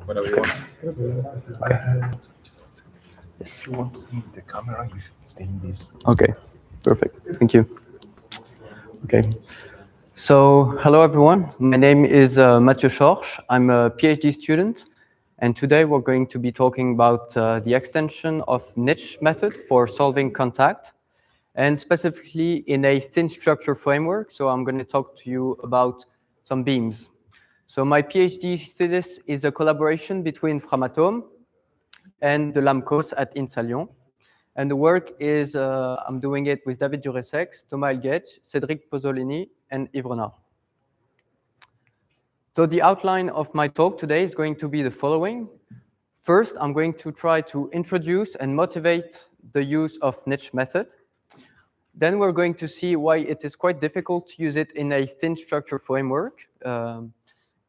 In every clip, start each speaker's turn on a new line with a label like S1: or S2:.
S1: Whenever you want. If you want to be in the camera, you should stay in this.
S2: Okay, perfect. Thank you. Okay. So, hello everyone. My name is Mathieu Schorsch. I'm a PhD student, and today we're going to be talking about the extension of niche method for solving contact, and specifically in a thin structure framework. So I'm going to talk to you about some beams. So my PhD thesis is a collaboration between Framatome and the LAMCOS at INSA Lyon. And the work is, I'm doing it with David Duresex, Thomas Elguet, Cédric Pozzolini, and Yves Renard. So the outline of my talk today is going to be the following. First, I'm going to try to introduce and motivate the use of niche method. Then we're going to see why it is quite difficult to use it in a thin structure framework,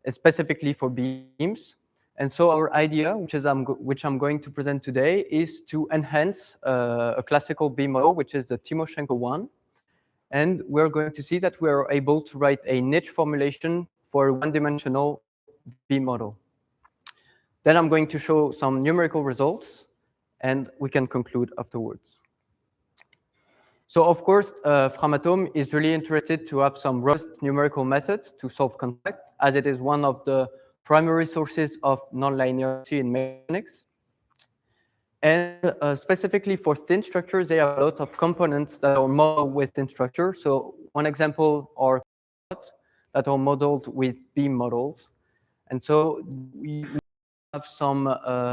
S2: specifically for beams. And so our idea, which I'm going to present today, is to enhance a classical beam model, which is the Timoshenko one. And we're going to see that we're able to write a niche formulation for a one-dimensional beam model. Then I'm going to show some numerical results, and we can conclude afterwards. So of course, Framatome is really interested to have some robust numerical methods to solve contact, as it is one of the primary sources of nonlinearity in mechanics. And specifically for thin structures, they have a lot of components that are modeled with thin structure. So one example are that are modeled with beam models. And so we have some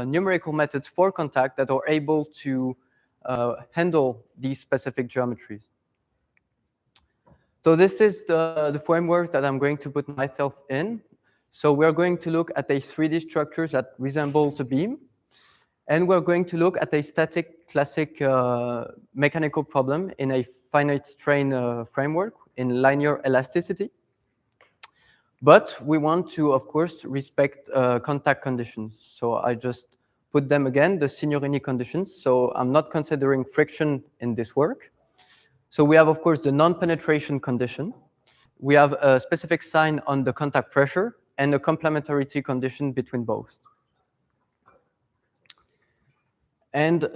S2: numerical methods for contact that are able to handle these specific geometries. So this is the framework that I'm going to put myself in. So we're going to look at a 3D structure that resembles a beam. And we're going to look at a static classic mechanical problem in a finite strain framework in linear elasticity. But we want to, of course, respect contact conditions. So I just put them again, the Signorini conditions. So I'm not considering friction in this work. So we have, of course, the non-penetration condition. We have a specific sign on the contact pressure and a complementarity condition between both. And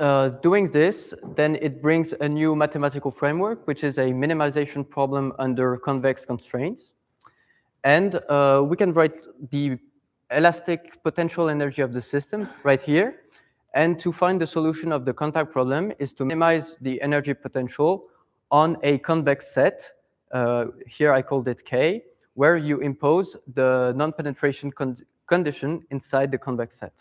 S2: doing this, then it brings a new mathematical framework, which is a minimization problem under convex constraints. And we can write the elastic potential energy of the system right here. And to find the solution of the contact problem is to minimize the energy potential on a convex set. Here I called it K, where you impose the non-penetration condition inside the convex set.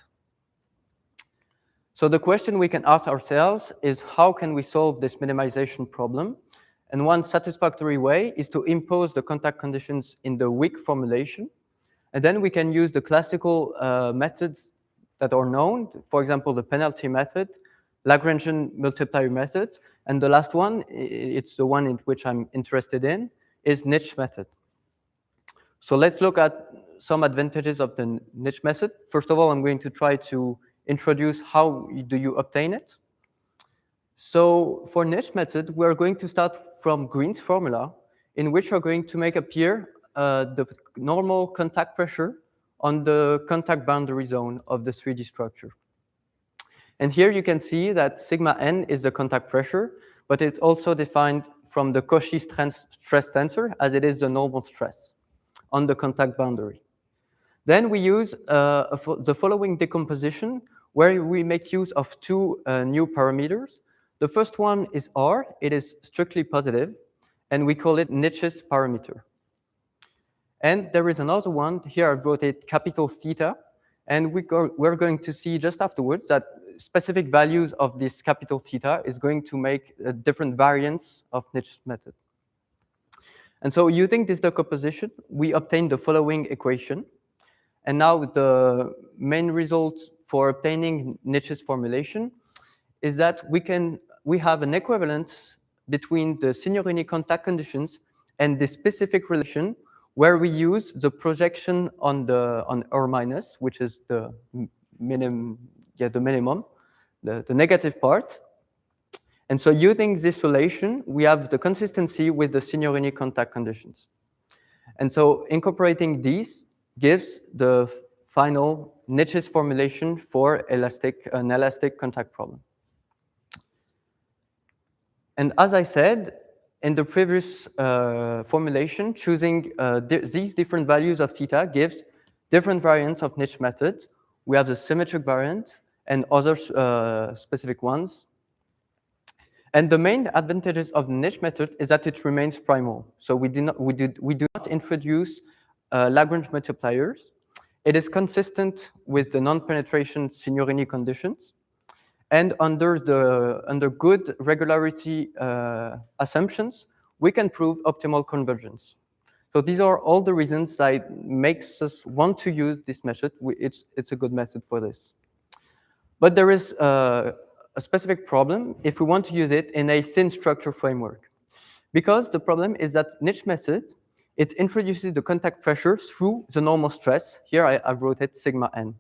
S2: So the question we can ask ourselves is, how can we solve this minimization problem? And one satisfactory way is to impose the contact conditions in the weak formulation. And then we can use the classical methods that are known, for example, the penalty method, Lagrangian multiplier methods. And the last one, it's the one in which I'm interested in, is niche method. So let's look at some advantages of the niche method. First of all, I'm going to try to introduce how do you obtain it. So for niche method, we're going to start from Green's formula, in which we're going to make appear the normal contact pressure on the contact boundary zone of the 3D structure. And here you can see that sigma n is the contact pressure, but it's also defined from the Cauchy stress tensor, as it is the normal stress on the contact boundary. Then we use the following decomposition, where we make use of two new parameters. The first one is R. It is strictly positive, and we call it niches parameter. And there is another one. Here I've wrote it capital theta, and we're going to see just afterwards that specific values of this capital theta is going to make different variants of niche method. And so using this decomposition, we obtain the following equation. And now the main result for obtaining niches formulation is that we have an equivalence between the Signorini contact conditions and the specific relation, where we use the projection on R minus, which is the minimum, the negative part. And so using this relation, we have the consistency with the Signorini contact conditions. And so incorporating these gives the final niches formulation for an elastic contact problem. And as I said, in the previous formulation, choosing these different values of theta gives different variants of niche method. We have the symmetric variant and other specific ones. And the main advantages of the niche method is that it remains primal. So we do not introduce Lagrange multipliers. It is consistent with the non-penetration Signorini conditions. And under good regularity assumptions, we can prove optimal convergence. So these are all the reasons that makes us want to use this method. It's a good method for this. But there is a specific problem if we want to use it in a thin structure framework. Because the problem is that niche method, it introduces the contact pressure through the normal stress. Here I wrote it sigma n.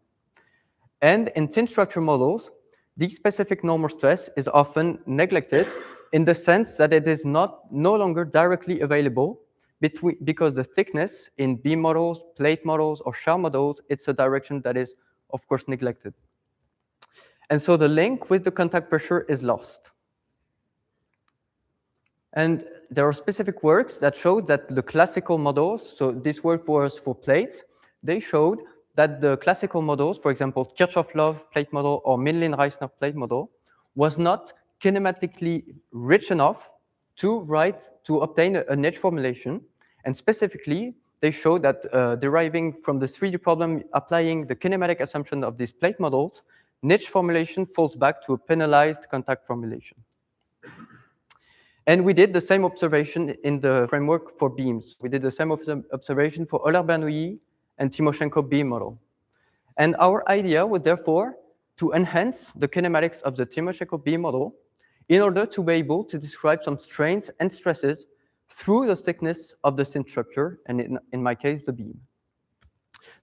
S2: And in thin structure models, the specific normal stress is often neglected in the sense that it is no longer directly available because the thickness in beam models, plate models, or shell models, it's a direction that is, of course, neglected. And so the link with the contact pressure is lost. And there are specific works that showed that the classical models, so this work was for plates, they showed that the classical models, for example, Kirchhoff-Love plate model or Minlin-Reisner plate model, was not kinematically rich enough to obtain a niche formulation. And specifically, they showed that deriving from the 3D problem, applying the kinematic assumption of these plate models, niche formulation falls back to a penalized contact formulation. And we did the same observation in the framework for beams. We did the same observation for Euler-Bernoulli and Timoshenko beam model. And our idea was therefore to enhance the kinematics of the Timoshenko beam model in order to be able to describe some strains and stresses through the thickness of the thin structure, and in my case, the beam.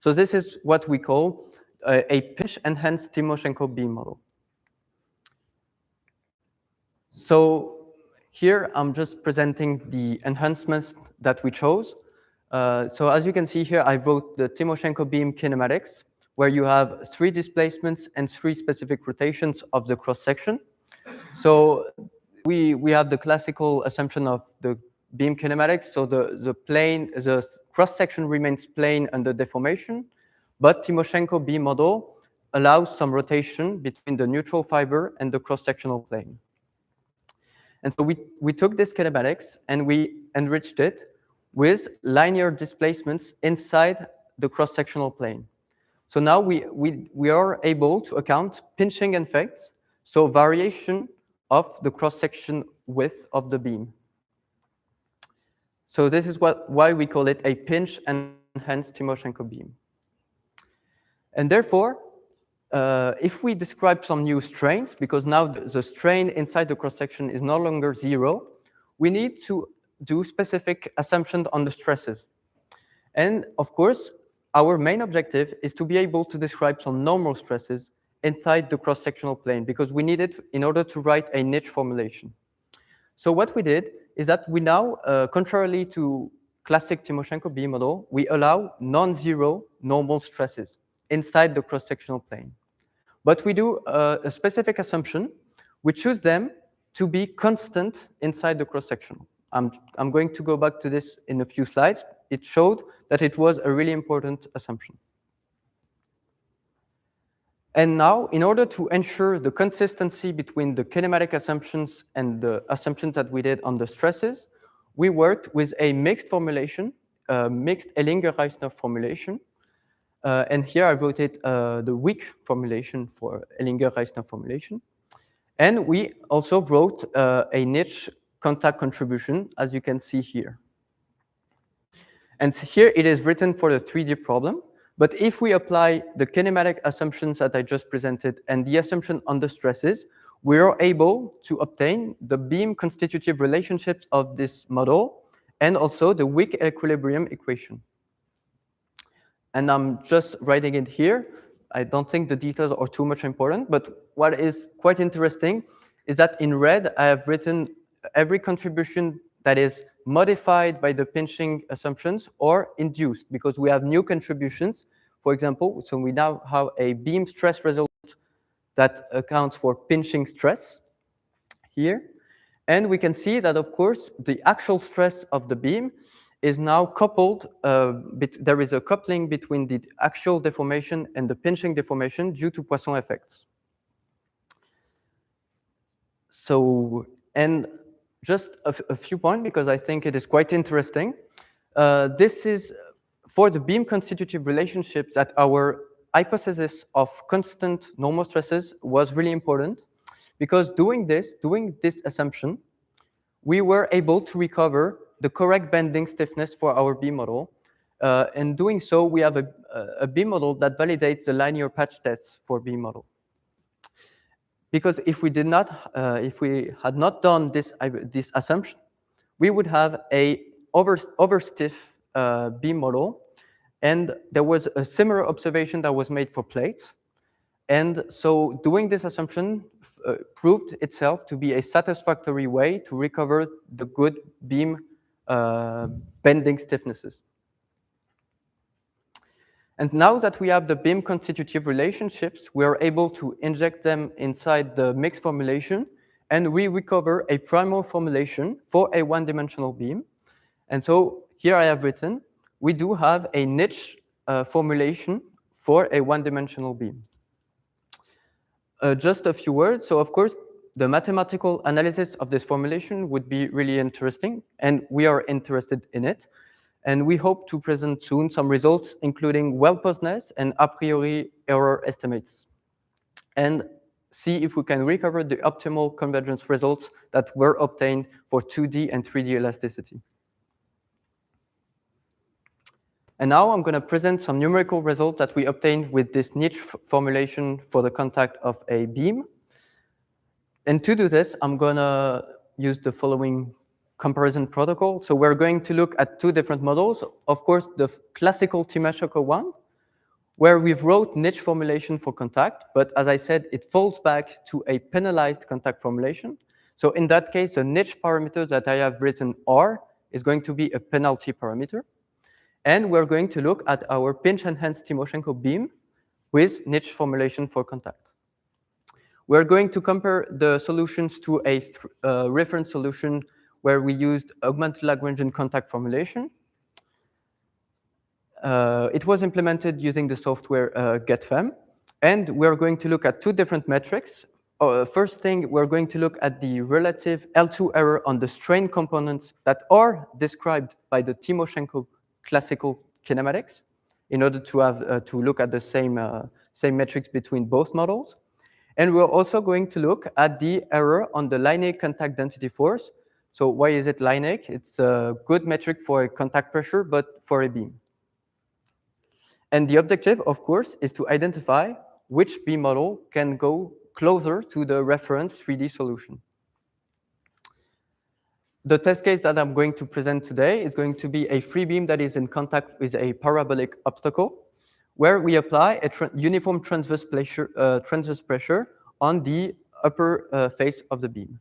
S2: So this is what we call a pinch-enhanced Timoshenko beam model. So here, I'm just presenting the enhancements that we chose. So as you can see here, I wrote the Timoshenko beam kinematics, where you have 3 displacements and 3 specific rotations of the cross-section. So we have the classical assumption of the beam kinematics. So the cross-section remains plane under deformation, but Timoshenko beam model allows some rotation between the neutral fiber and the cross-sectional plane. And so we took this kinematics and we enriched it with linear displacements inside the cross-sectional plane. So now we are able to account pinching effects, so variation of the cross-section width of the beam. So this is why we call it a pinch-enhanced Timoshenko beam. And therefore, if we describe some new strains, because now the strain inside the cross-section is no longer 0, we need to do specific assumptions on the stresses. And of course, our main objective is to be able to describe some normal stresses inside the cross-sectional plane, because we need it in order to write a niche formulation. So what we did is that we now, contrarily to classic Timoshenko beam model, we allow non-zero normal stresses inside the cross-sectional plane. But we do a specific assumption. We choose them to be constant inside the cross-section. I'm going to go back to this in a few slides. It showed that it was a really important assumption. And now, in order to ensure the consistency between the kinematic assumptions and the assumptions that we did on the stresses, we worked with a mixed formulation, mixed Ellinger-Reisner formulation. And here I wrote it the weak formulation for Ellinger-Reisner formulation. And we also wrote a niche contact contribution, as you can see here. And here it is written for the 3D problem. But if we apply the kinematic assumptions that I just presented and the assumption on the stresses, we are able to obtain the beam constitutive relationships of this model and also the weak equilibrium equation. And I'm just writing it here. I don't think the details are too much important, but what is quite interesting is that in red, I have written every contribution that is modified by the pinching assumptions or induced because we have new contributions. For example, so we now have a beam stress result that accounts for pinching stress here. And we can see that, of course, the actual stress of the beam is now coupled. There is a coupling between the actual deformation and the pinching deformation due to Poisson effects. So, and just a few points, because I think it is quite interesting. This is for the beam constitutive relationships that our hypothesis of constant normal stresses was really important, because doing this assumption, we were able to recover the correct bending stiffness for our beam model. In doing so, we have a beam model that validates the linear patch tests for beam model. Because if we had not done this assumption, we would have a overstiff beam model, and there was a similar observation that was made for plates. And so doing this assumption proved itself to be a satisfactory way to recover the good beam bending stiffnesses. And now that we have the beam constitutive relationships, we are able to inject them inside the mixed formulation, and we recover a primal formulation for a one-dimensional beam. And so here I have written, we do have a niche formulation for a one-dimensional beam. Just a few words. So of course, the mathematical analysis of this formulation would be really interesting, and we are interested in it. And we hope to present soon some results, including well-posedness and a priori error estimates, and see if we can recover the optimal convergence results that were obtained for 2D and 3D elasticity. And now I'm going to present some numerical results that we obtained with this niche formulation for the contact of a beam. And to do this, I'm going to use the following comparison protocol. So we're going to look at two different models. Of course, the classical Timashev one, where we've wrote niche formulation for contact, but as I said, it falls back to a penalized contact formulation. So in that case, the niche parameter that I have written R is going to be a penalty parameter. And we're going to look at our pinch-enhanced Timoshenko beam with niche formulation for contact. We're going to compare the solutions to a reference solution where we used augmented Lagrangian contact formulation. It was implemented using the software GetFem. And we're going to look at two different metrics. First thing, we're going to look at the relative L2 error on the strain components that are described by the Timoshenko classical kinematics in order to have to look at the same metrics between both models. And we're also going to look at the error on the linear contact density force. So why is it linear? It's a good metric for a contact pressure, but for a beam. And the objective, of course, is to identify which beam model can go closer to the reference 3D solution. The test case that I'm going to present today is going to be a free beam that is in contact with a parabolic obstacle, where we apply a uniform transverse pressure on the upper face of the beam.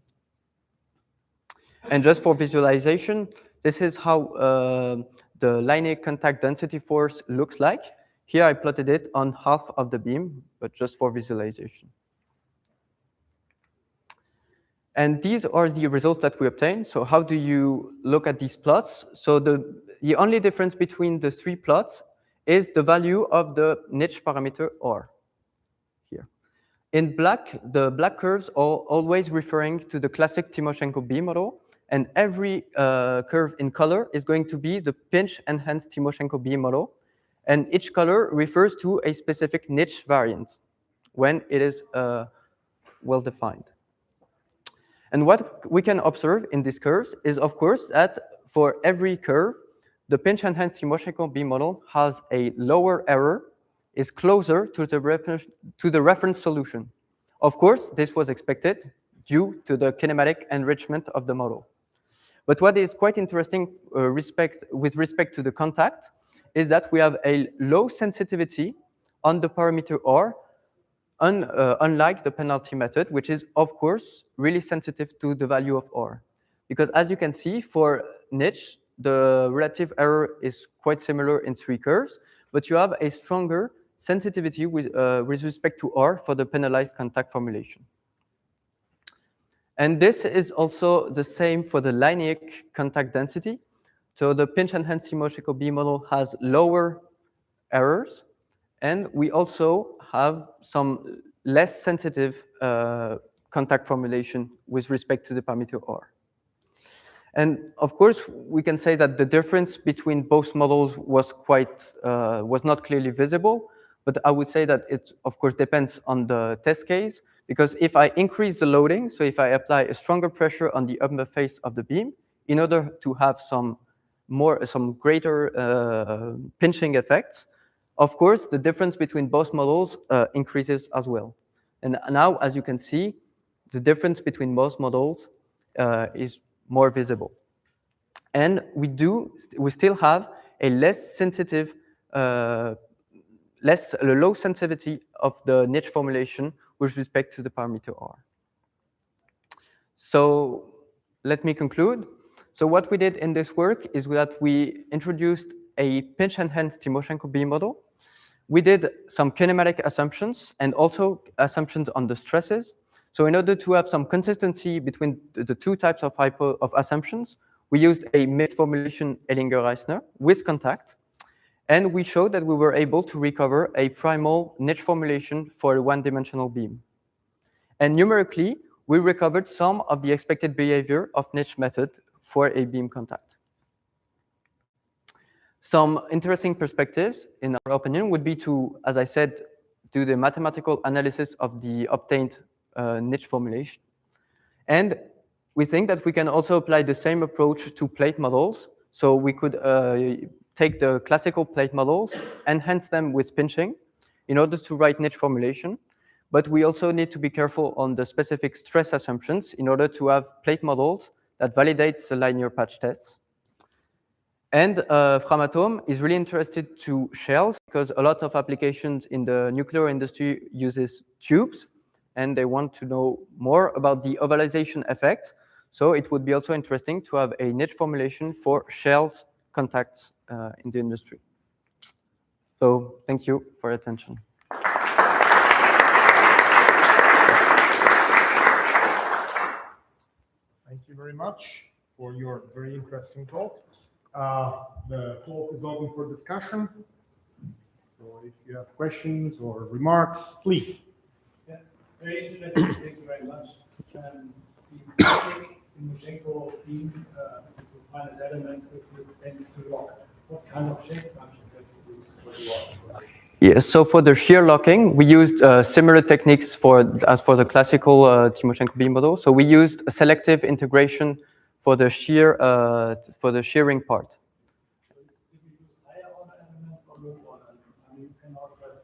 S2: And just for visualization, this is how the linear contact density force looks like. Here I plotted it on half of the beam, but just for visualization. And these are the results that we obtained. So how do you look at these plots? So the only difference between the three plots is the value of the niche parameter R here. In black, the black curves are always referring to the classic Timoshenko beam model, and every curve in color is going to be the pinch-enhanced Timoshenko beam model, and each color refers to a specific niche variant when it is well-defined. And what we can observe in these curves is, of course, that for every curve, the pinch-enhanced Timoshenko beam model has a lower error, is closer to the reference solution. Of course, this was expected due to the kinematic enrichment of the model. But what is quite interesting with respect to the contact is that we have a low sensitivity on the parameter R, unlike the penalty method, which is, of course, really sensitive to the value of R. Because as you can see, for niche, the relative error is quite similar in 3 curves, but you have a stronger sensitivity with respect to R for the penalized contact formulation. And this is also the same for the Liniac contact density. So the pinch-enhanced Timoshenko B model has lower errors, and we also have some less sensitive contact formulation with respect to the parameter R. And of course, we can say that the difference between both models was not clearly visible, but I would say that it, of course, depends on the test case, because if I increase the loading, so if I apply a stronger pressure on the upper face of the beam, in order to have some greater pinching effects, of course, the difference between both models increases as well. And now, as you can see, the difference between both models is more visible. And we still have a less sensitive, low sensitivity of the niche formulation with respect to the parameter R. So let me conclude. So what we did in this work is that we introduced a pinch-enhanced Timoshenko B model. We did some kinematic assumptions and also assumptions on the stresses. So in order to have some consistency between the two types of assumptions, we used a mixed formulation Ellinger-Reissner with contact. And we showed that we were able to recover a primal niche formulation for a one-dimensional beam. And numerically, we recovered some of the expected behavior of niche method for a beam contact. Some interesting perspectives, in our opinion, would be to, as I said, do the mathematical analysis of the obtained niche formulation. And we think that we can also apply the same approach to plate models. So we could take the classical plate models, enhance them with pinching in order to write niche formulation. But we also need to be careful on the specific stress assumptions in order to have plate models that validates the linear patch tests. And Framatome is really interested to shells because a lot of applications in the nuclear industry uses tubes, and they want to know more about the ovalization effects. So it would be also interesting to have a niche formulation for shells contacts in the industry. So thank you for your attention.
S3: Thank you very much for your very interesting talk. The talk is open for discussion. So if you have questions or remarks, please.
S4: Yeah, very interesting. Thank you very much. The basic Timoshenko beam to finite elements with this tends to lock. What kind of shape function can you use for the lock?
S2: Yes, so for the shear locking, we used similar techniques as for the classical Timoshenko beam model. So we used a selective integration for the shearing part.
S4: So did you use higher order elements or low order elements? I mean, you can also have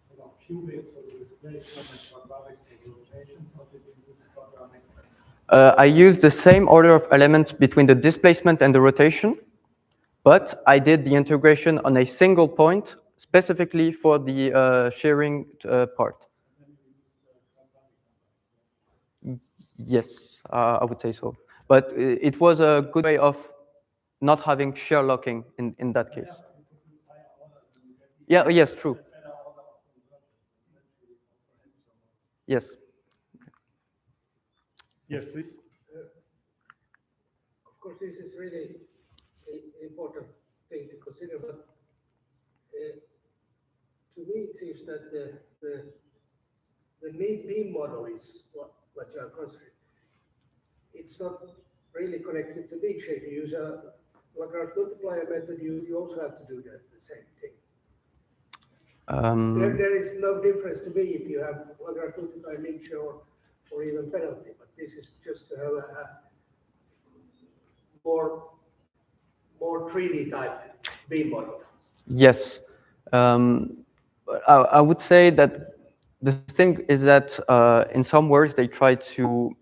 S4: sort of cubics or displacement and quadratics or rotations, or did you use quadratics?
S2: I used the same order of elements between the displacement and the rotation, but I did the integration on a single point specifically for the shearing part. Yes, I would say so. But it was a good way of not having shear locking in that case. Yeah, yes, true. Yes.
S3: Yes, please.
S5: Of course, this is really an important thing to consider, but to me it seems that the beam model is what you are considering. It's not really connected to beam shape. You use a Lagrange multiplier method, you also have to do the same thing. There is no difference to me if you have Lagrange multiplier mixture or even penalty, but this is just to have a more 3D type beam model.
S2: Yes. I would say that the thing is that in some words they try to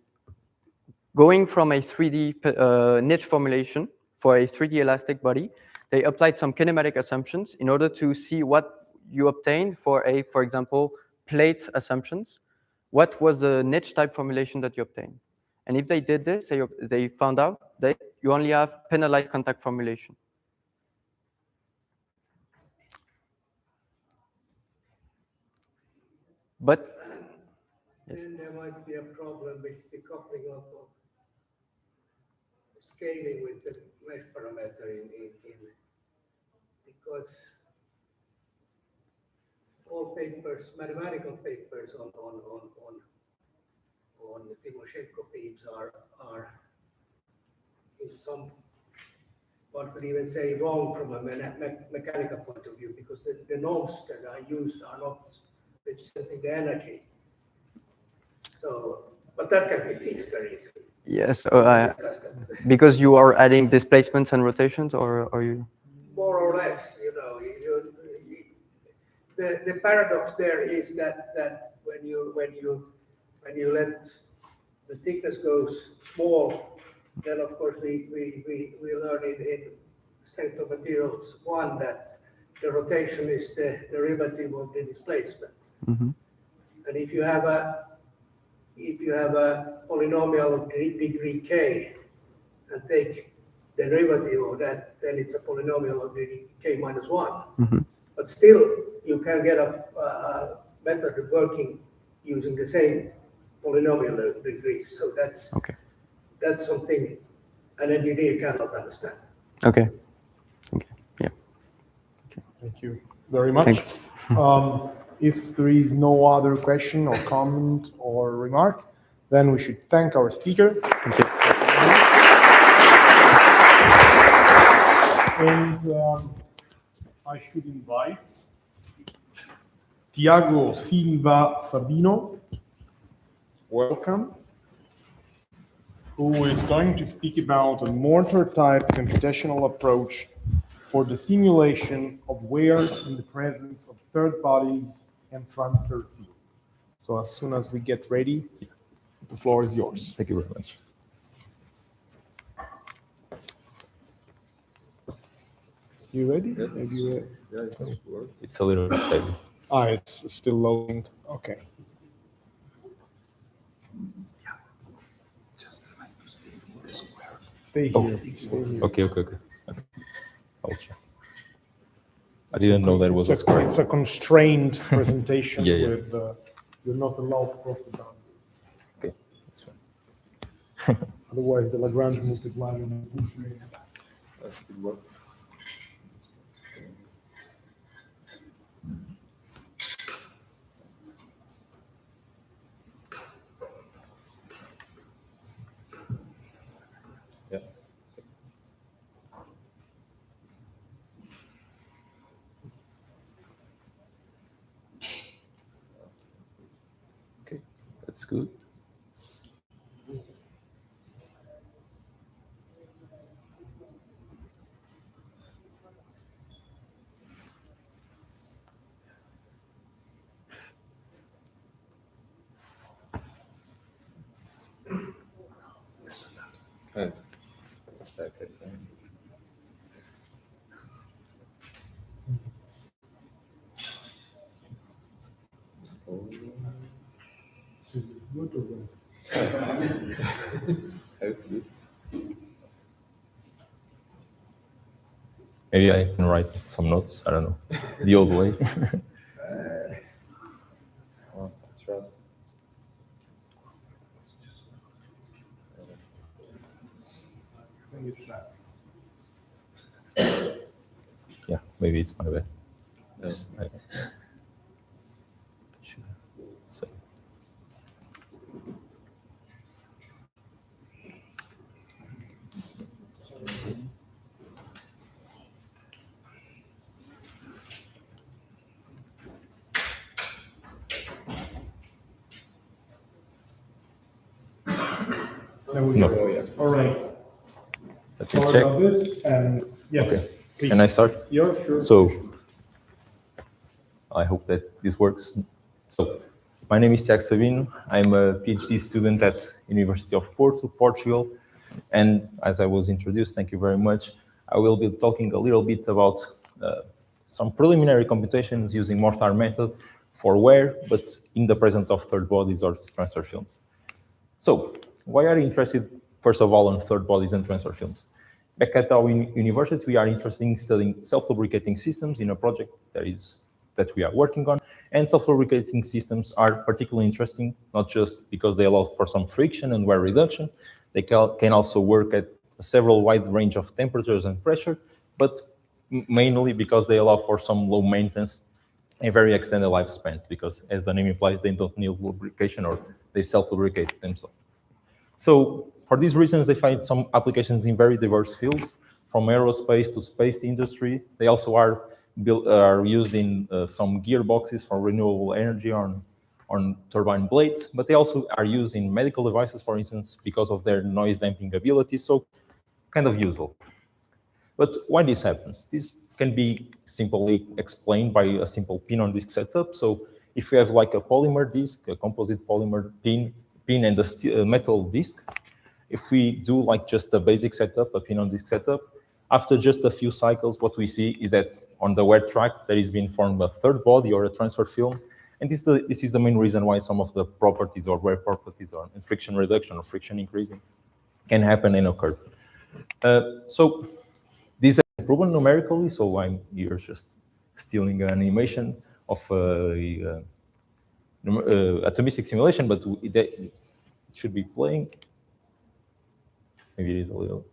S2: going from a 3D niche formulation for a 3D elastic body, they applied some kinematic assumptions in order to see what you obtain for example, plate assumptions. What was the niche type formulation that you obtained? And if they did this, they found out that you you only have penalized contact formulation. But
S5: then there might be a problem with the coupling of scaling with the mesh parameter because all papers, mathematical papers on the Timoshenko beams are in some, one could even say, wrong from a mechanical point of view, because the nodes that are used are not representing the energy. So, but that can be fixed very easily.
S2: yes,
S5: Discuss that.
S2: because you are adding displacements and rotations, or are you?
S5: More or less, the paradox there is that when you let the thickness go small, then of course we learn in strength of materials 1 that the rotation is the derivative of the displacement.
S2: Mm-hmm.
S5: And if you have a polynomial of degree k and take the derivative of that, then it's a polynomial of degree k minus 1.
S2: Mm-hmm.
S5: But still, you can get a method working using the same polynomial degree. So that's
S2: Okay.
S5: that's something an engineer cannot understand.
S2: Okay. Okay. Yeah.
S3: Thank you very much.
S2: Thanks.
S3: If there is no other question or comment or remark, then we should thank our speaker.
S2: Thank you.
S3: And I should invite Tiago Silva Sabino, welcome, who is going to speak about a mortar-type computational approach for the simulation of wear in the presence of third bodies and transfer field. So as soon as we get ready, the floor is yours.
S6: Thank you very much.
S3: You ready?
S6: It's a little bit heavy.
S3: It's still loading. Okay.
S1: Just like to stay in the square.
S3: Stay here. Stay here.
S6: Okay. I'll try. I didn't know that was a square.
S3: It's a constrained presentation
S6: Yeah.
S3: with you're not allowed to cross the boundary.
S6: Okay, that's fine.
S3: Otherwise, the Lagrange multiplier will push you.
S6: Yeah. Okay, that's good. Maybe I can write some notes. I don't know. The old way. Trust. Yeah, maybe it's my way. Yes. So. No.
S3: All right.
S6: Let me
S3: Sorry
S6: check.
S3: about this. And yes,
S6: Okay.
S3: please.
S6: Can I start?
S3: Yeah, sure.
S6: So, I hope that this works. So, my name is Tiago Sabino. I'm a PhD student at University of Porto, Portugal. And as I was introduced, thank you very much, I will be talking a little bit about some preliminary computations using mortar method for wear, but in the presence of third bodies or transfer films. So, why are you interested, first of all, in third bodies and transfer films? Back at our university, we are interested in studying self-lubricating systems in a project that we are working on. And self-lubricating systems are particularly interesting, not just because they allow for some friction and wear reduction. They can also work at a several wide range of temperatures and pressure, but mainly because they allow for some low maintenance and very extended lifespans, because as the name implies, they don't need lubrication or they self-lubricate themselves. So for these reasons, they find some applications in very diverse fields, from aerospace to space industry. They also are used in some gearboxes for renewable energy on turbine blades, but they also are used in medical devices, for instance, because of their noise damping abilities, so kind of useful. But why this happens? This can be simply explained by a simple pin-on-disc setup. So if you have like a polymer disc, a composite polymer pin and a metal disc, if we do like just a basic setup, a pin-on-disc setup, after just a few cycles, what we see is that on the wear track, there is being formed a third body or a transfer film. And this is the main reason why some of the properties or wear properties or friction reduction or friction increasing can happen and occur. So these are proven numerically, so I'm here just stealing an animation of atomistic simulation, but it should be playing. Maybe it is a little.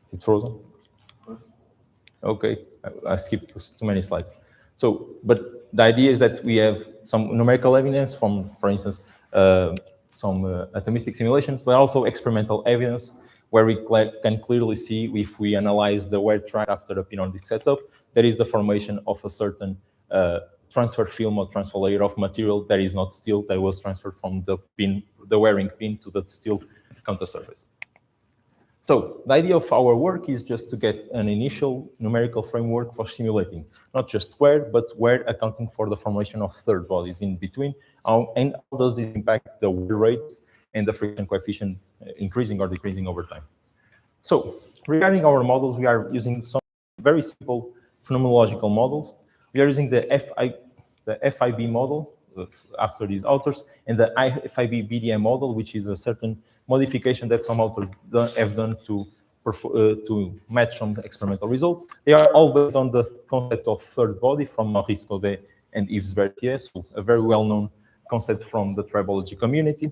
S6: Is it frozen? Okay, I skipped too many slides. So, but the idea is that we have some numerical evidence from, for instance, some atomistic simulations, but also experimental evidence where we can clearly see, if we analyze the wear track after a pin-on-disc setup, there is the formation of a certain transfer film or transfer layer of material that is not steel, that was transferred from the wearing pin to the steel counter surface. So the idea of our work is just to get an initial numerical framework for simulating, not just wear, but wear accounting for the formation of third bodies in between, and how does this impact the wear rate and the friction coefficient increasing or decreasing over time. So regarding our models, we are using some very simple phenomenological models. We are using the FIB model after these authors, and the FIB BDM model, which is a certain modification that some authors have done to match some experimental results. They are all based on the concept of third body from Maurice Codet and Yves Berthier, so a very well-known concept from the tribology community.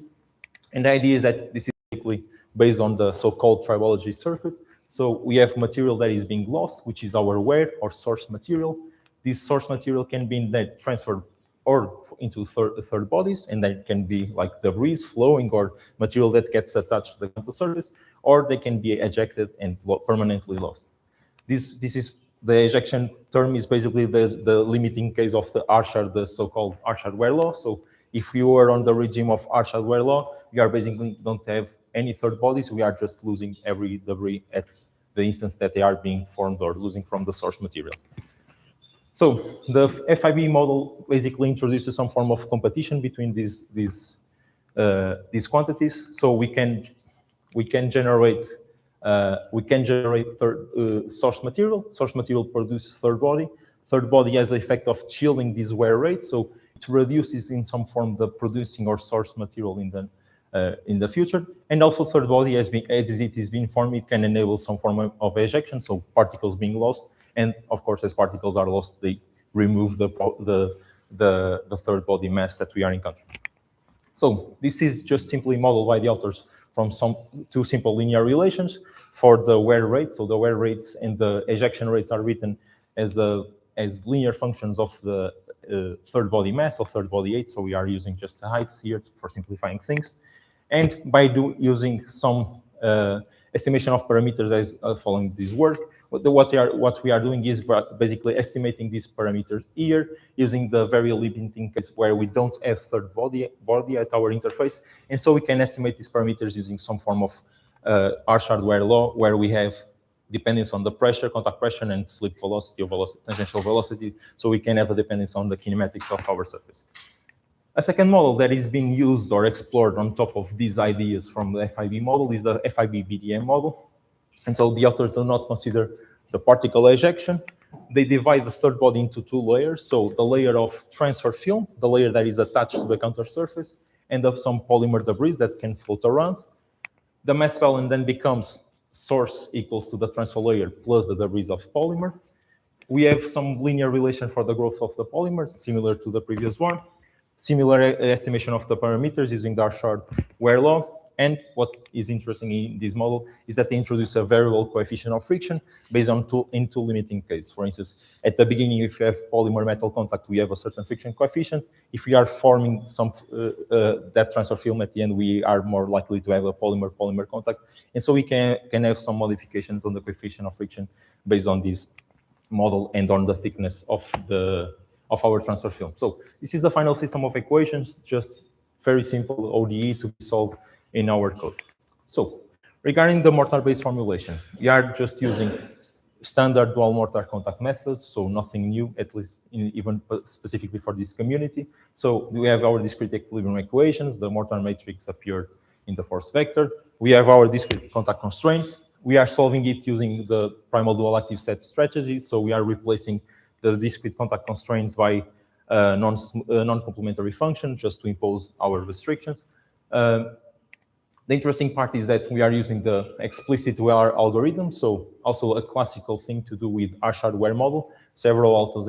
S6: And the idea is that this is basically based on the so-called tribology circuit. So we have material that is being lost, which is our wear or source material. This source material can be then transferred or into third bodies, and that can be like debris flowing or material that gets attached to the counter surface, or they can be ejected and permanently lost. This is the ejection term is basically the limiting case of the Arshad, the so-called Arshad wear law. So if you are on the regime of Arshad wear law, you are basically don't have any third bodies. We are just losing every debris at the instance that they are being formed or losing from the source material. So the FIB model basically introduces some form of competition between these quantities. So we can generate source material. Source material produces third body. Third body has the effect of chilling this wear rate, so it reduces in some form the producing or source material in the future. And also third body, as it is being formed, it can enable some form of ejection, so particles being lost. And of course, as particles are lost, they remove the third body mass that we are encountering. So this is just simply modeled by the authors from two simple linear relations for the wear rates. So the wear rates and the ejection rates are written as linear functions of the third body mass or third body height. So we are using just the heights here for simplifying things. And by using some estimation of parameters as following this work, what we are doing is basically estimating these parameters here using the very limiting case where we don't have third body at our interface. And so we can estimate these parameters using some form of Arshad wear law, where we have dependence on the pressure, contact pressure, and slip velocity or tangential velocity. So we can have a dependence on the kinematics of our surface. A second model that is being used or explored on top of these ideas from the FIB model is the FIB BDM model. And so the authors do not consider the particle ejection. They divide the third body into two layers. So the layer of transfer film, the layer that is attached to the counter surface, and of some polymer debris that can float around. The mass balance then becomes source equals to the transfer layer plus the debris of polymer. We have some linear relation for the growth of the polymer, similar to the previous one. Similar estimation of the parameters using the Arshard-Ware law. And what is interesting in this model is that they introduce a variable coefficient of friction based on two limiting cases. For instance, at the beginning, if you have polymer metal contact, we have a certain friction coefficient. If we are forming some that transfer film at the end, we are more likely to have a polymer-polymer contact. And so we can have some modifications on the coefficient of friction based on this model and on the thickness of our transfer film. So this is the final system of equations, just very simple ODE to be solved in our code. So regarding the mortar-based formulation, we are just using standard dual mortar contact methods, so nothing new, at least even specifically for this community. So we have our discrete equilibrium equations, the mortar matrix appeared in the force vector. We have our discrete contact constraints. We are solving it using the primal dual active set strategy, so we are replacing the discrete contact constraints by non-complementary functions just to impose our restrictions. The interesting part is that we are using the explicit Ware algorithm, so also a classical thing to do with Arshard-Ware model. Several authors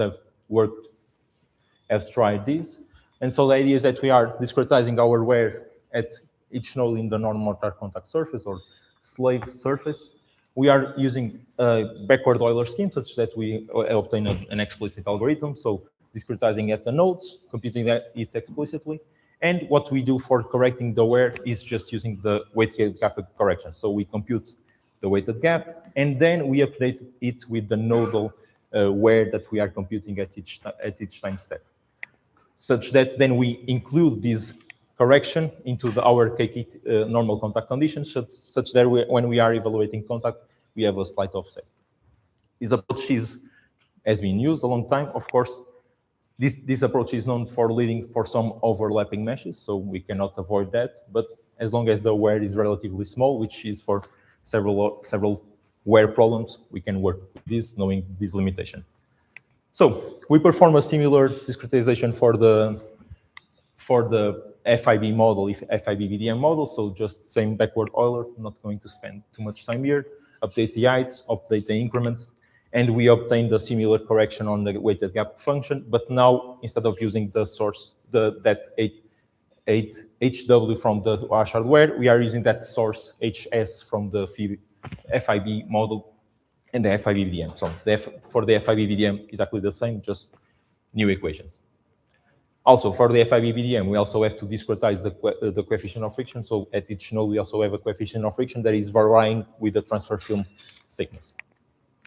S6: have tried this. And so the idea is that we are discretizing our Ware at each node in the non-mortar contact surface or slave surface. We are using a backward Euler scheme such that we obtain an explicit algorithm, so discretizing at the nodes, computing it explicitly. And what we do for correcting the Ware is just using the weighted gap correction. So we compute the weighted gap, and then we update it with the nodal Ware that we are computing at each time step, such that then we include this correction into our KK normal contact conditions, such that when we are evaluating contact, we have a slight offset. This approach has been used a long time, of course. This approach is known for leading for some overlapping meshes, so we cannot avoid that. But as long as the Ware is relatively small, which is for several Ware problems, we can work with this, knowing this limitation. So we perform a similar discretization for the FIB model, FIB VDM model. So just same backward Euler. Not going to spend too much time here. Update the heights, update the increments. And we obtained a similar correction on the weighted gap function, but now instead of using the source, that 8HW from the Arshard-Ware, we are using that source HS from the FIB model and the FIB VDM. So for the FIB VDM, exactly the same, just new equations. Also, for the FIB VDM, we also have to discretize the coefficient of friction. So at each node, we also have a coefficient of friction that is varying with the transfer film thickness.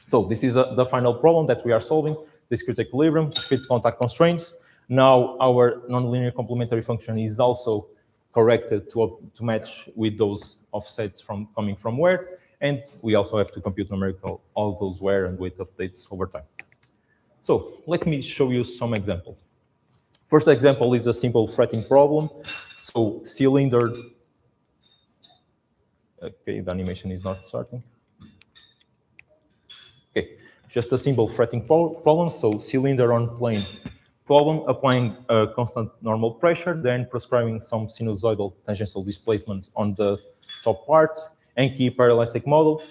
S6: So this is the final problem that we are solving, discrete equilibrium, discrete contact constraints. Now our nonlinear complementary function is also corrected to match with those offsets coming from Ware, and we also have to compute numerical all those Ware and weight updates over time. So let me show you some examples. First example is a simple fretting problem. So cylinder, okay, the animation is not starting. Okay, just a simple fretting problem. So cylinder on plane problem, applying a constant normal pressure, then prescribing some sinusoidal tangential displacement on the top part, and key parallelistic model.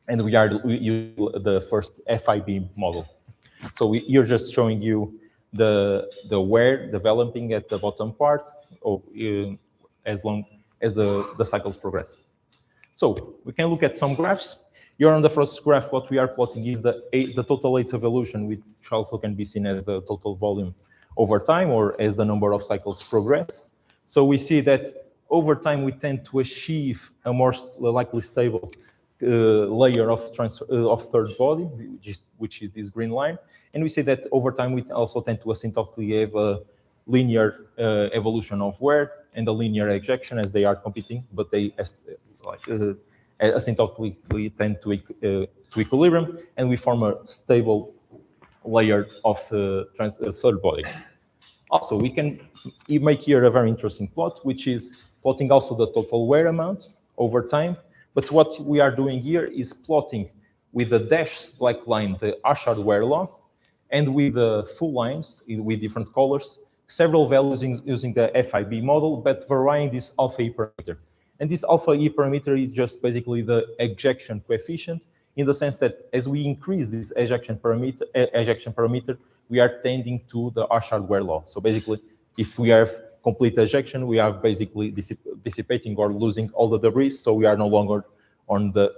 S6: And we use the first FIB model. So you're just showing you the Ware developing at the bottom part, or as long as the cycles progress. So we can look at some graphs. Here on the first graph, what we are plotting is the total H evolution, which also can be seen as the total volume over time or as the number of cycles progress. So we see that over time, we tend to achieve a more likely stable layer of third body, which is this green line. And we see that over time, we also tend to asymptotically have a linear evolution of Ware and a linear ejection as they are competing, but they asymptotically tend to equilibrium, and we form a stable layer of third body. Also, we can make here a very interesting plot, which is plotting also the total Ware amount over time. But what we are doing here is plotting with the dashed black line, the Arshard-Ware law, and with the full lines with different colors, several values using the FIB model, but varying this alpha E parameter. And this alpha E parameter is just basically the ejection coefficient, in the sense that as we increase this ejection parameter, we are tending to the Harshard-Ware law. So basically, if we have complete ejection, we are basically dissipating or losing all the debris, so we are no longer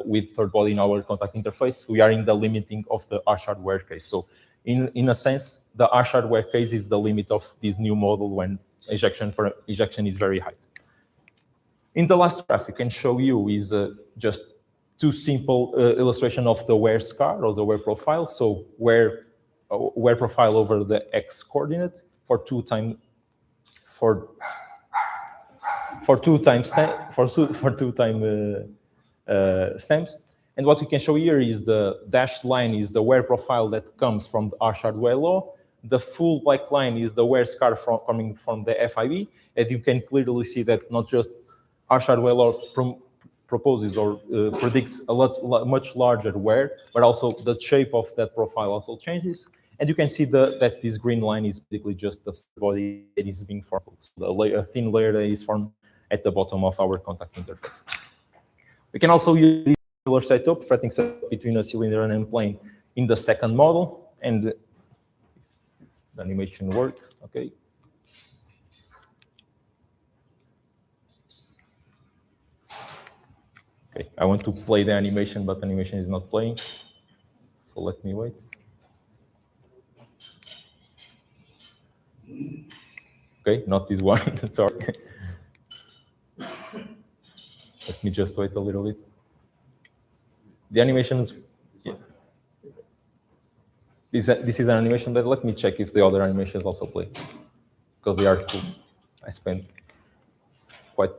S6: with third body in our contact interface. We are in the limiting of the Harshard-Ware case. So in a sense, the Harshard-Ware case is the limit of this new model when ejection is very high. In the last graph, I can show you is just two simple illustration of the wear scar or the wear profile. So wear profile over the x coordinate for two time stems. And what we can show here is the dashed line is the wear profile that comes from the Harshard-Ware law. The full black line is the wear scar coming from the FIB. And you can clearly see that not just Harshard-Ware law proposes or predicts much larger wear, but also the shape of that profile also changes. And you can see that this green line is basically just the body that is being formed. So a thin layer that is formed at the bottom of our contact interface. We can also use this similar setup, fretting setup between a cylinder and end plane in the second model. And if the animation works, okay. Okay, I want to play the animation, but the animation is not playing. So let me wait. Okay, not this one, sorry. Let me just wait a little bit. The animations, yeah. This is an animation, but let me check if the other animations also play, because they are cool. I spent quite,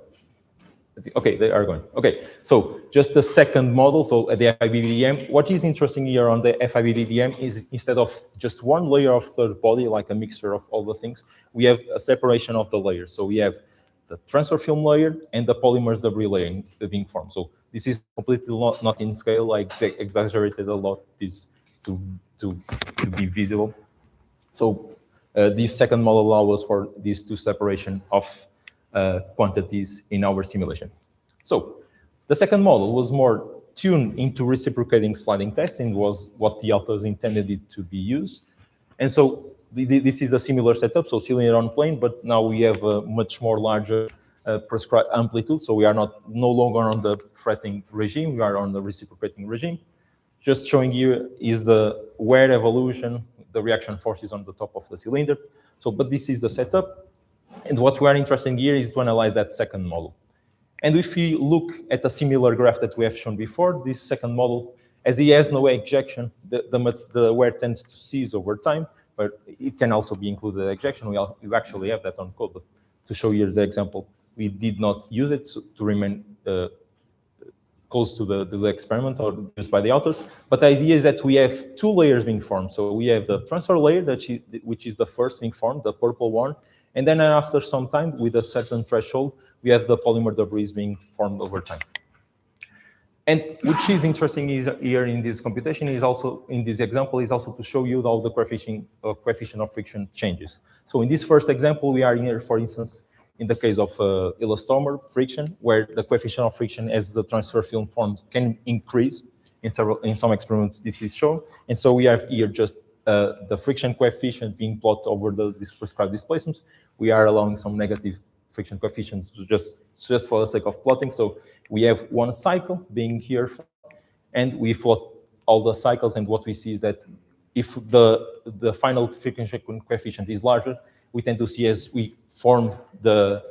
S6: okay, they are going. Okay, so just the second model, so at the FIB-DDM, what is interesting here on the FIB-DDM is instead of just one layer of third body, like a mixture of all the things, we have a separation of the layers. So we have the transfer film layer and the polymers debris layer being formed. So this is completely not in scale, like they exaggerated a lot this to be visible. So this second model allows for these two separation of quantities in our simulation. So the second model was more tuned into reciprocating sliding testing, was what the authors intended it to be used. And so this is a similar setup, so cylinder on plane, but now we have a much more larger prescribed amplitude, so we are no longer on the fretting regime, we are on the reciprocating regime. Just showing you is the wear evolution, the reaction forces on the top of the cylinder. So, but this is the setup. And what we are interested in here is to analyze that second model. And if we look at a similar graph that we have shown before, this second model, as he has no ejection, the wear tends to cease over time, but it can also be included ejection. We actually have that on code, but to show you the example, we did not use it to remain close to the experiment or used by the authors. But the idea is that we have two layers being formed. So we have the transfer layer, which is the first being formed, the purple one. And then after some time, with a certain threshold, we have the polymer debris being formed over time. And which is interesting is here in this computation is also, in this example, is also to show you how the coefficient of friction changes. So in this first example, we are here, for instance, in the case of elastomer friction, where the coefficient of friction as the transfer film forms can increase. In some experiments, this is shown. And so we have here just the friction coefficient being plotted over these prescribed displacements. We are allowing some negative friction coefficients just for the sake of plotting. So we have one cycle being here, and we plot all the cycles, and what we see is that if the final friction coefficient is larger, we tend to see as we form the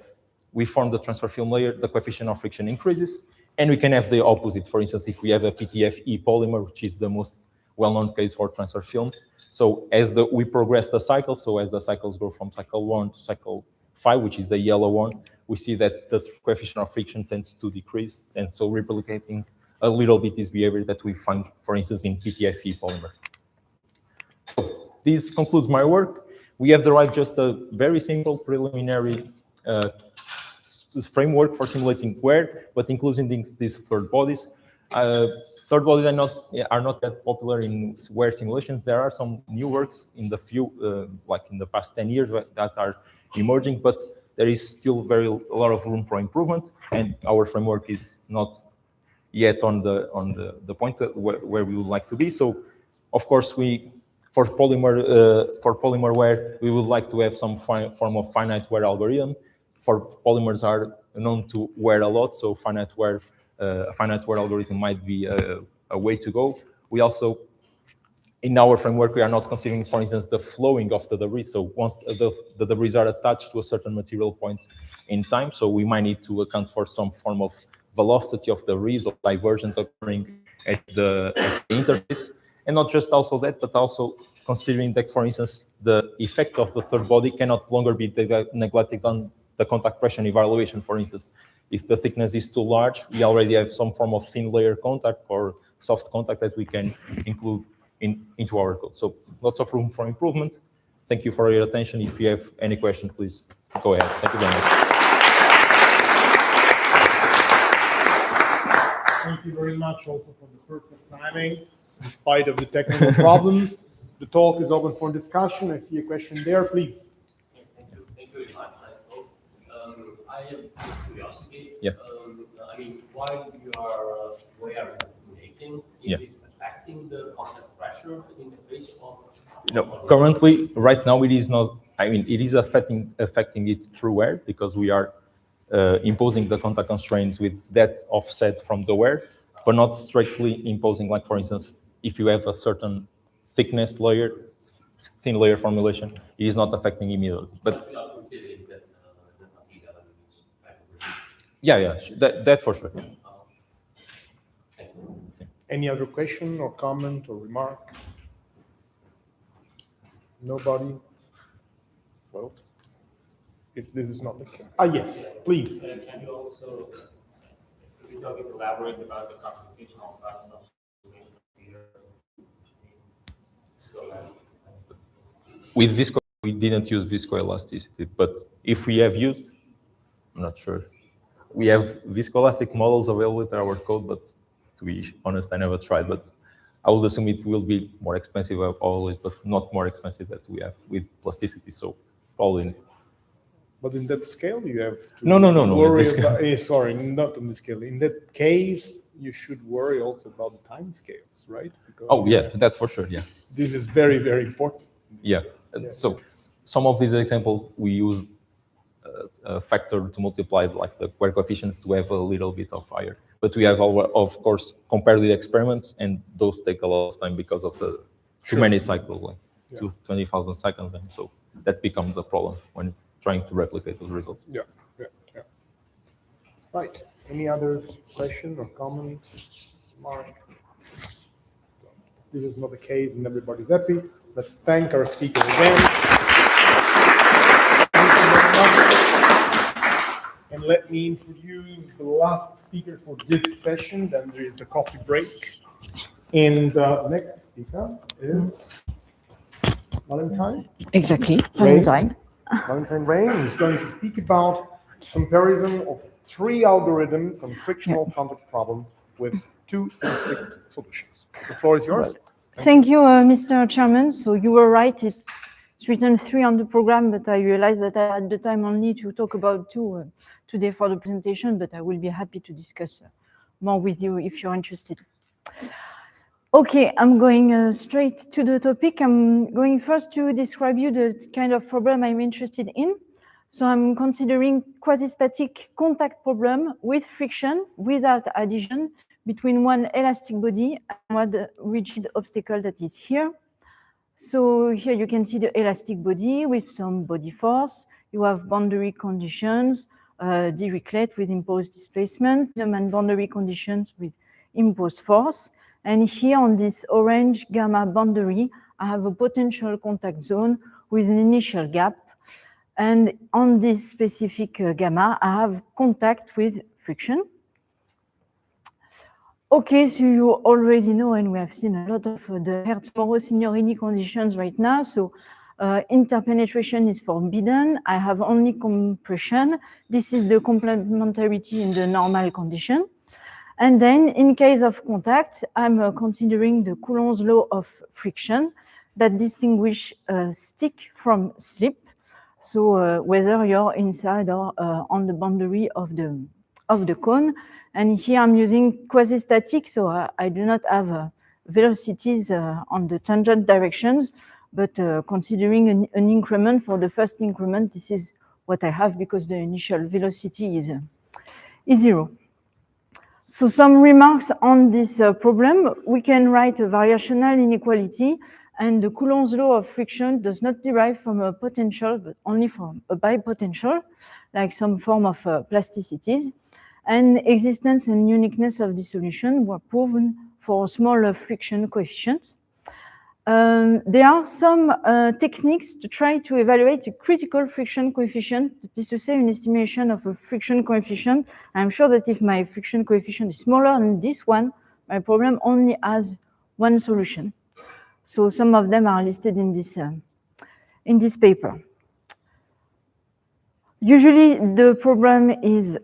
S6: transfer film layer, the coefficient of friction increases, and we can have the opposite. For instance, if we have a PTFE polymer, which is the most well-known case for transfer film. So as we progress the cycle, so as the cycles go from cycle 1 to cycle 5, which is the yellow one, we see that the coefficient of friction tends to decrease, and so replicating a little bit this behavior that we find, for instance, in PTFE polymer. So this concludes my work. We have derived just a very simple preliminary framework for simulating wear, but including these third bodies. Third bodies are not that popular in wear simulations. There are some new works in the like in the past 10 years that are emerging, but there is still a lot of room for improvement, and our framework is not yet on the point where we would like to be. So, of course, for polymer wear, we would like to have some form of finite wear algorithm. For polymers are known to wear a lot, so finite wear algorithm might be a way to go. We also, in our framework, we are not considering, for instance, the flowing of the debris. So once the debris are attached to a certain material point in time, so we might need to account for some form of velocity of the debris or divergence occurring at the interface. And not just also that, but also considering that, for instance, the effect of the third body cannot longer be neglected on the contact pressure evaluation, for instance. If the thickness is too large, we already have some form of thin layer contact or soft contact that we can include into our code. So lots of room for improvement. Thank you for your attention. If you have any question, please go ahead. Thank you very much.
S3: Thank you very much also for the perfect timing, despite of the technical problems. The talk is open for discussion. I see a question there, please.
S7: Thank you very much. Nice talk. I have curiosity.
S6: Yeah.
S7: I mean, while you are wear is accumulating, is this affecting the contact pressure in the face of?
S6: No, currently, right now, it is not. I mean, it is affecting it through wear because we are imposing the contact constraints with that offset from the wear, but not strictly imposing, like, for instance, if you have a certain thickness layer, thin layer formulation, it is not affecting immediately. But
S7: you are considering that the material is
S6: yeah, that for sure.
S7: Thank you.
S3: Any other question or comment or remark? Nobody? Well, if this is not the case. Yes, please.
S8: Can you also elaborate about the computational process of
S6: With visco, we didn't use viscoelasticity, but if we have used, I'm not sure. We have viscoelastic models available with our code, but to be honest, I never tried. But I would assume it will be more expensive always, but not more expensive that we have with plasticity. So probably.
S3: But in that scale, you have to
S6: No.
S3: worry about. Sorry, not on the scale. In that case, you should worry also about the time scales, right? Because
S6: that's for sure. Yeah.
S3: This is very, very important.
S6: Yeah. So some of these examples we use a factor to multiply like the wear coefficients to have a little bit of higher. But we have, of course, compared with experiments, and those take a lot of time because of the too many cycles, like 20,000 seconds, and so that becomes a problem when trying to replicate those results.
S3: Yeah. Right. Any other question or comment? Mark? This is not the case, and everybody's happy. Let's thank our speaker again. Thank you very much. And let me introduce the last speaker for this session. Then there is the coffee break. And the next speaker is Valentine.
S9: Exactly, Valentine.
S3: Valentine Rain is going to speak about comparison of 3 algorithms on frictional contact problem with 2 different solutions. The floor is yours.
S9: Thank you, Mr. Chairman. So you were right, it's written 3 on the program, but I realized that I had the time only to talk about 2 today for the presentation, but I will be happy to discuss more with you if you're interested. Okay, I'm going straight to the topic. I'm going first to describe you the kind of problem I'm interested in. So I'm considering quasi-static contact problem with friction without adhesion between one elastic body and one rigid obstacle that is here. So here you can see the elastic body with some body force. You have boundary conditions, Dirichlet with imposed displacement, and boundary conditions with imposed force. And here on this orange gamma boundary, I have a potential contact zone with an initial gap. And on this specific gamma, I have contact with friction. Okay, so you already know, and we have seen a lot of the Hertz-Moreau-Signorini conditions right now. So interpenetration is forbidden. I have only compression. This is the complementarity in the normal condition. And then in case of contact, I'm considering the Coulomb's law of friction that distinguish stick from slip. So whether you're inside or on the boundary of the cone. And here I'm using quasi-static, so I do not have velocities on the tangent directions, but considering an increment for the first increment, this is what I have because the initial velocity is 0. So some remarks on this problem. We can write a variational inequality, and the Coulomb's law of friction does not derive from a potential, but only from a bipotential, like some form of plasticities. And existence and uniqueness of the solution were proven for smaller friction coefficients. There are some techniques to try to evaluate a critical friction coefficient, that is to say, an estimation of a friction coefficient. I'm sure that if my friction coefficient is smaller than this one, my problem only has one solution. So some of them are listed in this paper. Usually the problem is,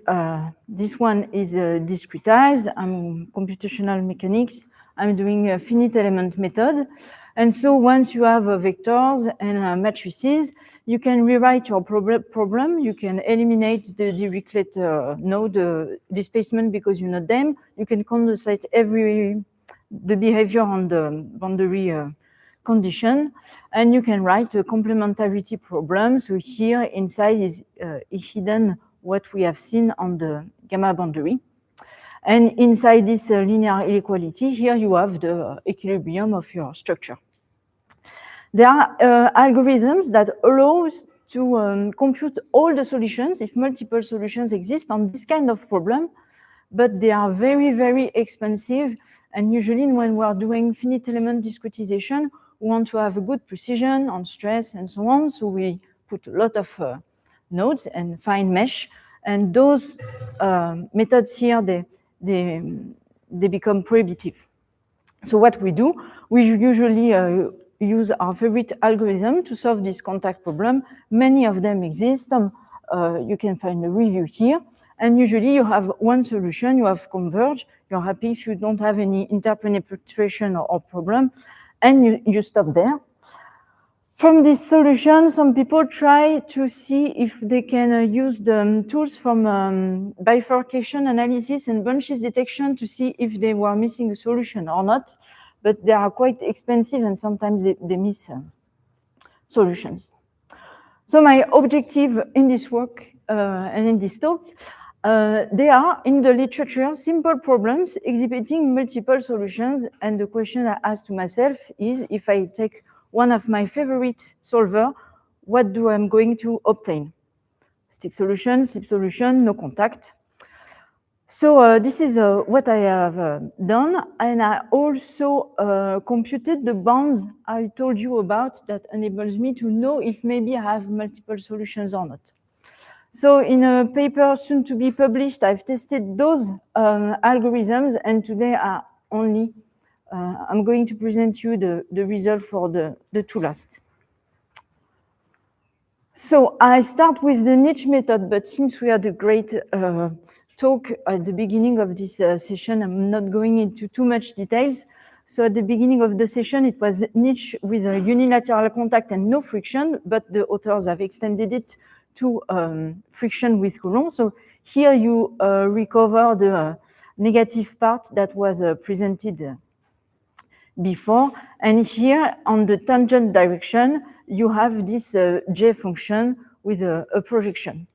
S9: this one is discretized. I'm computational mechanics. I'm doing a finite element method. And so once you have vectors and matrices, you can rewrite your problem. You can eliminate the Dirichlet node displacement because you know them. You can condensate the behavior on the boundary condition, and you can write a complementarity problem. So here inside is hidden what we have seen on the gamma boundary. And inside this linear inequality, here you have the equilibrium of your structure. There are algorithms that allow us to compute all the solutions if multiple solutions exist on this kind of problem, but they are very, very expensive. And usually when we are doing finite element discretization, we want to have a good precision on stress and so on. So we put a lot of nodes and fine mesh. And those methods here, they become prohibitive. So what we do, we usually use our favorite algorithm to solve this contact problem. Many of them exist. You can find a review here. And usually you have one solution, you have converge. You're happy if you don't have any interpenetration or problem, and you stop there. From this solution, some people try to see if they can use the tools from bifurcation analysis and bunches detection to see if they were missing a solution or not, but they are quite expensive and sometimes they miss solutions. So my objective in this work and in this talk, they are in the literature simple problems exhibiting multiple solutions, and the question I ask to myself is, if I take one of my favorite solver, what do I'm going to obtain? Stick solution, slip solution, no contact. So this is what I have done, and I also computed the bounds I told you about that enables me to know if maybe I have multiple solutions or not. So in a paper soon to be published, I've tested those algorithms, and today I'm going to present you the result for the two last. So I start with the niche method, but since we had a great talk at the beginning of this session, I'm not going into too much details. So at the beginning of the session, it was niche with a unilateral contact and no friction, but the authors have extended it to friction with Coulomb. So here you recover the negative part that was presented before. And here on the tangent direction, you have this J function with a projection.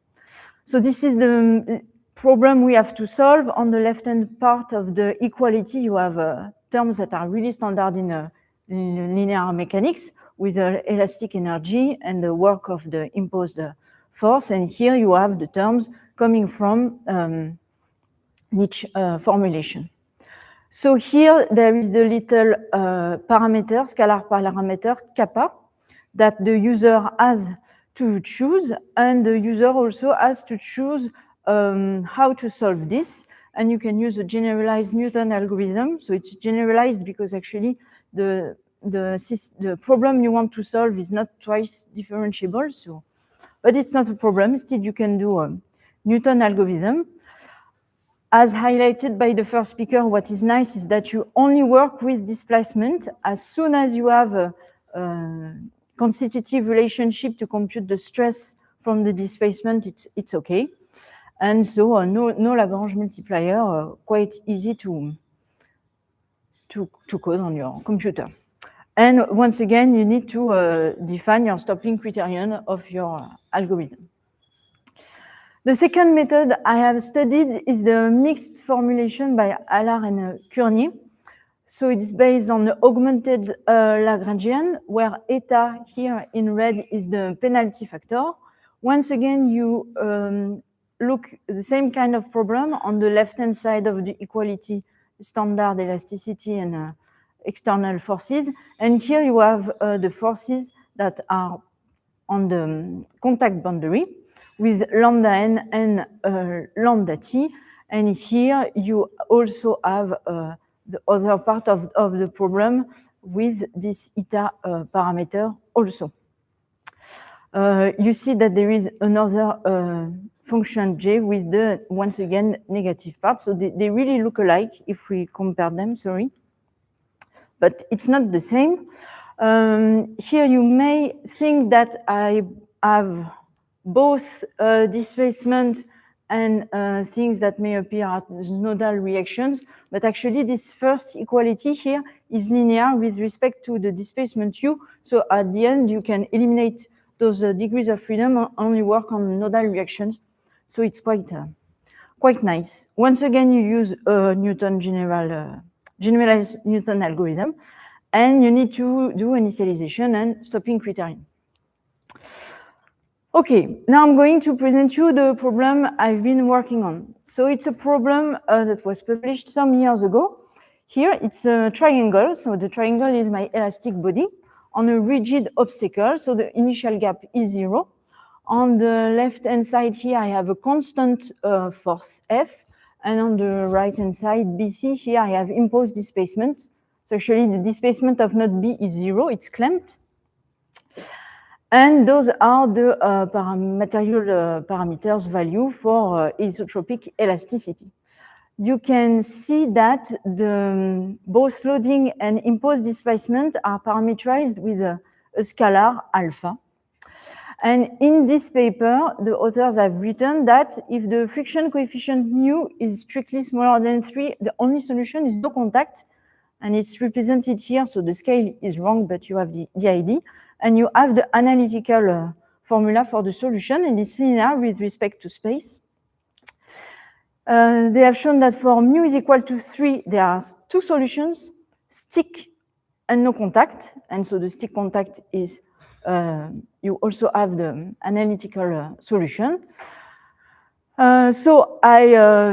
S9: So this is the problem we have to solve. On the left-hand part of the equality, you have terms that are really standard in linear mechanics with elastic energy and the work of the imposed force. And here you have the terms coming from niche formulation. So here there is the little parameter, scalar parameter kappa, that the user has to choose, and the user also has to choose how to solve this. And you can use a generalized Newton algorithm. So it's generalized because actually the problem you want to solve is not twice differentiable. So, but it's not a problem. Still, you can do a Newton algorithm. As highlighted by the first speaker, what is nice is that you only work with displacement. As soon as you have a constitutive relationship to compute the stress from the displacement, it's okay. And so no Lagrange multiplier, quite easy to code on your computer. And once again, you need to define your stopping criterion of your algorithm. The second method I have studied is the mixed formulation by Allard and Kearney. So it's based on the augmented Lagrangian, where eta here in red is the penalty factor. Once again, you look at the same kind of problem on the left-hand side of the equality, standard elasticity and external forces. And here you have the forces that are on the contact boundary with lambda n and lambda t. And here you also have the other part of the problem with this eta parameter also. You see that there is another function j with the, once again, negative part. So they really look alike if we compare them, sorry. But it's not the same. Here you may think that I have both displacement and things that may appear as nodal reactions, but actually this first equality here is linear with respect to the displacement u. So at the end, you can eliminate those degrees of freedom, only work on nodal reactions. So it's quite nice. Once again, you use a Newton generalized Newton algorithm, and you need to do initialization and stopping criterion. Okay, now I'm going to present you the problem I've been working on. So it's a problem that was published some years ago. Here it's a triangle. So the triangle is my elastic body on a rigid obstacle. So the initial gap is 0. On the left-hand side here, I have a constant force F. And on the right-hand side, BC, here I have imposed displacement. So actually the displacement of node B is 0, it's clamped. And those are the material parameters value for isotropic elasticity. You can see that both loading and imposed displacement are parameterized with a scalar alpha. And in this paper, the authors have written that if the friction coefficient mu is strictly smaller than 3, the only solution is no contact. And it's represented here, so the scale is wrong, but you have the ID. And you have the analytical formula for the solution, and it's linear with respect to space. They have shown that for mu is equal to 3, there are 2 solutions, stick and no contact. And so the stick contact is, you also have the analytical solution. So I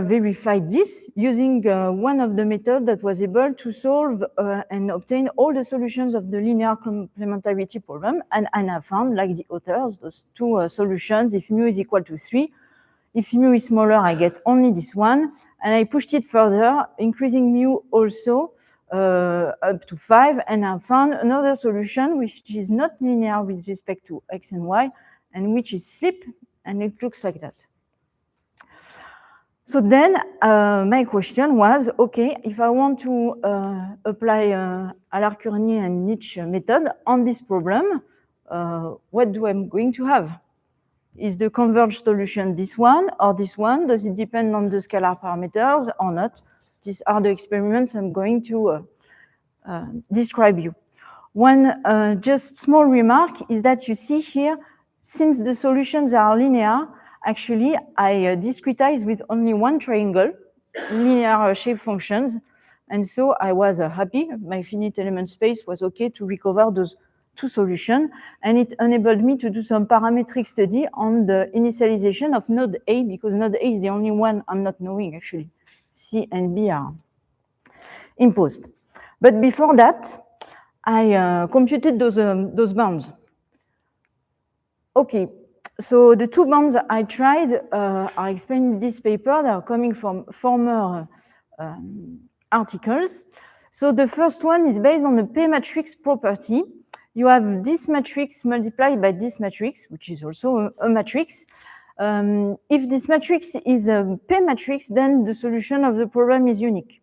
S9: verified this using one of the methods that was able to solve and obtain all the solutions of the linear complementarity problem. And I found, like the authors, those 2 solutions. If mu is equal to 3, if mu is smaller, I get only this one. And I pushed it further, increasing mu also up to 5. And I found another solution which is not linear with respect to x and y, and which is slip, and it looks like that. So then my question was, okay, if I want to apply Allard-Kearney and Nietzsche method on this problem, what do I going to have? Is the converged solution this one or this one? Does it depend on the scalar parameters or not? These are the experiments I'm going to describe you. One just small remark is that you see here, since the solutions are linear, actually, I discretize with only one triangle, linear shape functions. And so I was happy. My finite element space was okay to recover those 2 solutions. And it enabled me to do some parametric study on the initialization of node A, because node A is the only one I'm not knowing, actually. C and B are imposed. But before that, I computed those bounds. Okay. So the 2 bounds I tried are explained in this paper. They are coming from former articles. So the first one is based on the P matrix property. You have this matrix multiplied by this matrix, which is also a matrix. If this matrix is a P matrix, then the solution of the problem is unique.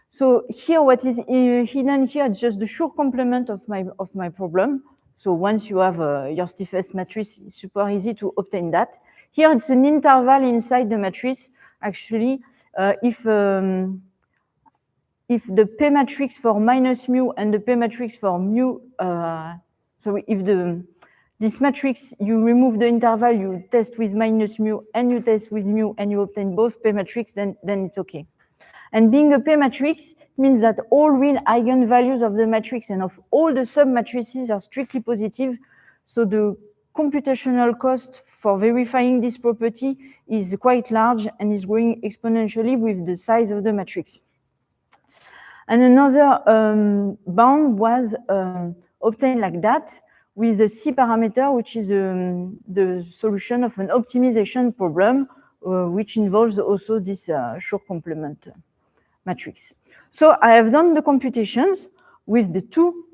S9: So here, what is hidden here is just the Schur complement of my problem. So once you have your stiffest matrix, it's super easy to obtain that. Here, it's an interval inside the matrix. Actually, if the P matrix for minus mu and the P matrix for mu, so if this matrix, you remove the interval, you test with minus mu and you test with mu and you obtain both P matrix, then it's okay. And being a P matrix means that all real eigenvalues of the matrix and of all the submatrices are strictly positive. So the computational cost for verifying this property is quite large and is growing exponentially with the size of the matrix. And another bound was obtained like that with the C parameter, which is the solution of an optimization problem, which involves also this Schur complement matrix. So I have done the computations with the two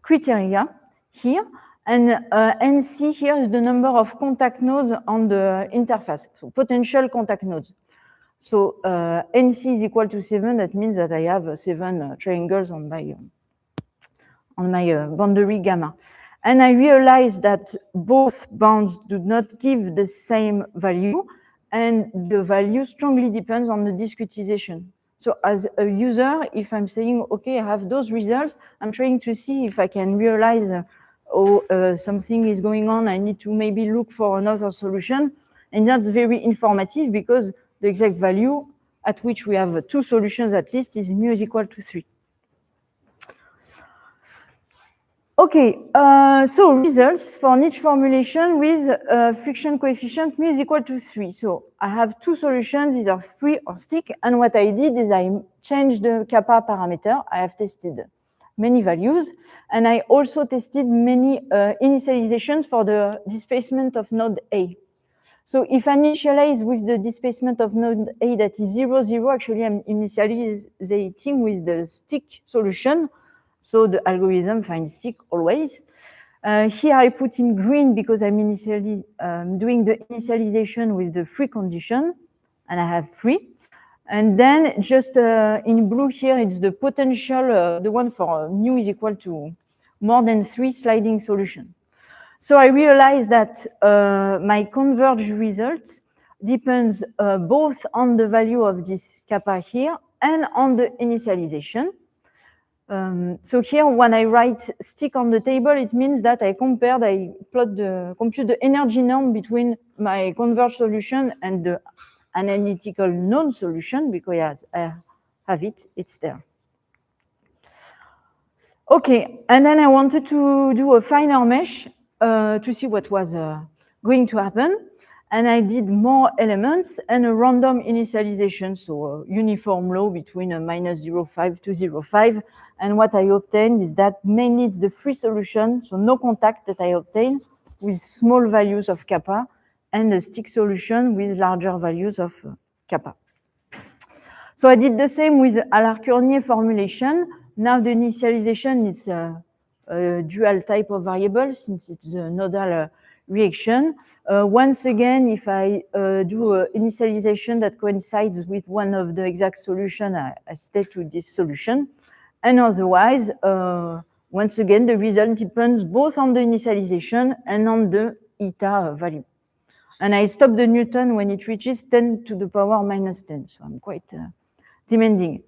S9: criteria here, and NC here is the number of contact nodes on the interface, so potential contact nodes. So NC is equal to 7. That means that I have 7 triangles on my boundary gamma. And I realized that both bounds do not give the same value, and the value strongly depends on the discretization. So as a user, if I'm saying, okay, I have those results, I'm trying to see if I can realize something is going on, I need to maybe look for another solution. And that's very informative because the exact value at which we have 2 solutions at least is mu is equal to 3. Okay, so results for niche formulation with friction coefficient mu is equal to 3. So I have 2 solutions, either free or stick. And what I did is I changed the kappa parameter. I have tested many values. And I also tested many initializations for the displacement of node A. So if I initialize with the displacement of node A that is 0, 0, actually I'm initializing with the stick solution. So the algorithm finds stick always. Here I put in green because I'm doing the initialization with the free condition, and I have free. And then just in blue here, it's the potential, the one for mu is equal to more than 3 sliding solution. So I realized that my converged result depends both on the value of this kappa here and on the initialization. So here, when I write stick on the table, it means that I compute the energy norm between my converged solution and the analytical known solution, because I have it, it's there. Okay, and then I wanted to do a finer mesh to see what was going to happen. And I did more elements and a random initialization, so a uniform law between a minus 0.5 to 0.5. And what I obtained is that mainly it's the free solution, so no contact that I obtained with small values of kappa, and a stick solution with larger values of kappa. So I did the same with the Allard-Curnier formulation. Now the initialization is a dual type of variable since it's a nodal reaction. Once again, if I do an initialization that coincides with one of the exact solution, I stay to this solution. And otherwise, once again, the result depends both on the initialization and on the eta value. And I stop the Newton when it reaches 10 to the power minus 10. So I'm quite demanding.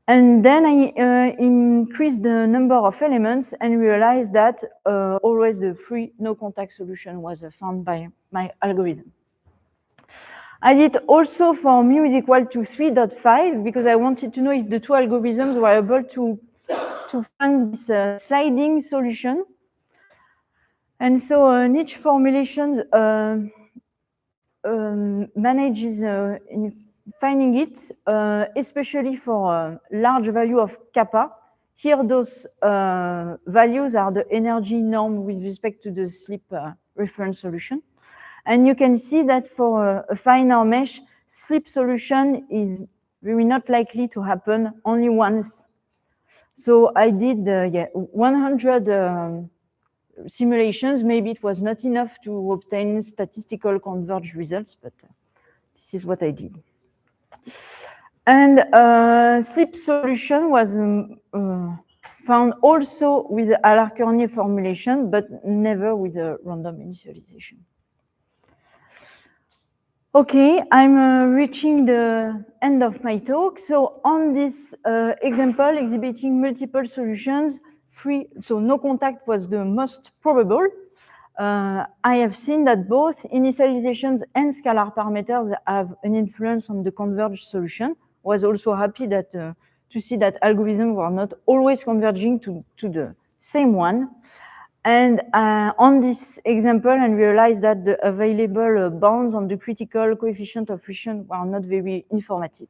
S9: And then I increased the number of elements and realized that always the free no contact solution was found by my algorithm. I did also for mu is equal to 3.5 because I wanted to know if the 2 algorithms were able to find this sliding solution. And so niche formulations manages in finding it, especially for large value of kappa. Here, those values are the energy norm with respect to the slip reference solution. And you can see that for a finer mesh, slip solution is very not likely to happen only once. So I did 100 simulations, maybe it was not enough to obtain statistical converged results, but this is what I did. And slip solution was found also with the Alar-Curnier formulation, but never with a random initialization. Okay, I'm reaching the end of my talk. So on this example exhibiting multiple solutions, so no contact was the most probable. I have seen that both initializations and scalar parameters have an influence on the converged solution. Was also happy that to see that algorithms were not always converging to the same one. And on this example, and realized that the available bounds on the critical coefficient of friction were not very informative.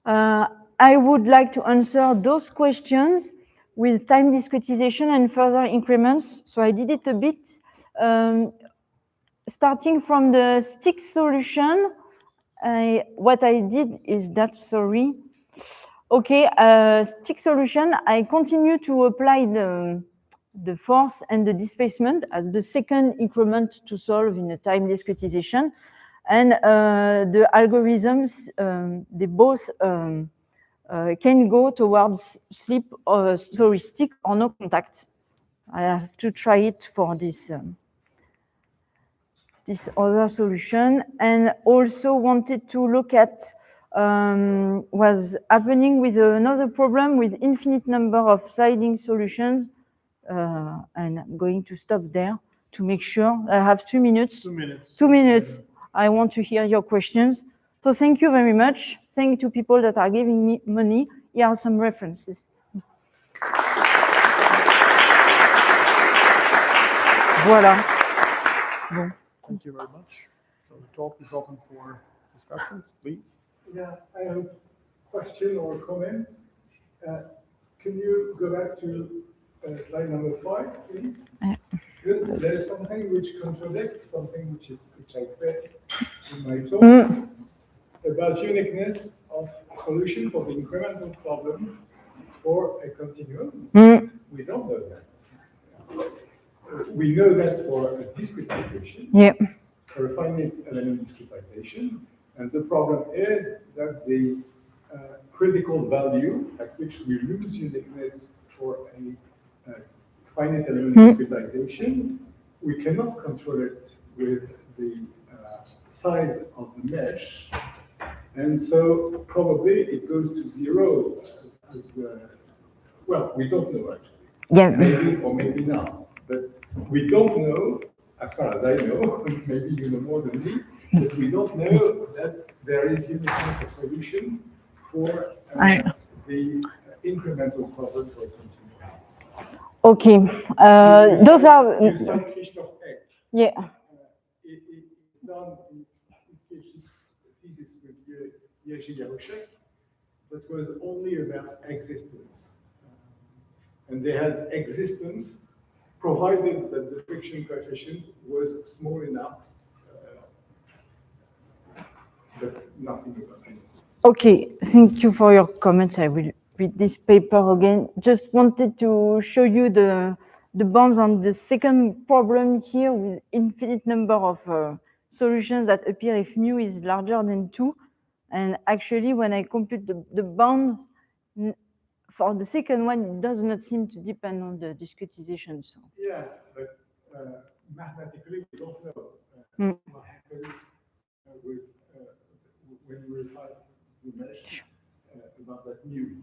S9: I would like to answer those questions with time discretization and further increments. So I did it a bit, starting from the stick solution. What I did is that, sorry. Okay, stick solution, I continue to apply the force and the displacement as the second increment to solve in a time discretization. And the algorithms, they both can go towards stick or no contact. I have to try it for this this other solution, and also wanted to look at was happening with another problem with infinite number of sliding solutions, and I'm going to stop there to make sure. I have 2 minutes.
S3: 2 minutes.
S9: 2 minutes. I want to hear your questions. So thank you very much. Thank you to people that are giving me money. Here are some references. Voilà. Bon.
S3: Thank you very much. So the talk is open for discussions, please.
S10: Yeah, I have a question or comment. Can you go back to slide number 5, please? Because there is something which contradicts something which I said in my talk about uniqueness of solution for the incremental problem for a continuum. We don't know that. We know that for a discretization, for a finite element discretization, and the problem is that the critical value at which we lose uniqueness for a finite element discretization, we cannot control it with the size of the mesh, and so probably it goes to 0 well, we don't know actually. Maybe or maybe not. But we don't know, as far as I know, maybe you know more than me, but we don't know that there is uniqueness of solution for the incremental problem for a continuum.
S9: Okay, those are.
S10: Unification of X.
S9: Yeah.
S10: It's done in PhD thesis with Jerzy Jaroszek, that was only about existence. And they had existence provided that the friction coefficient was small enough, but nothing about it.
S9: Okay, thank you for your comments. I will read this paper again. Just wanted to show you the bounds on the second problem here with infinite number of solutions that appear if mu is larger than 2. And actually, when I compute the bound for the second one, it does not seem to depend on the discretization. So.
S10: Yeah, but mathematically, we don't know what happens with when you refine the mesh about that mu.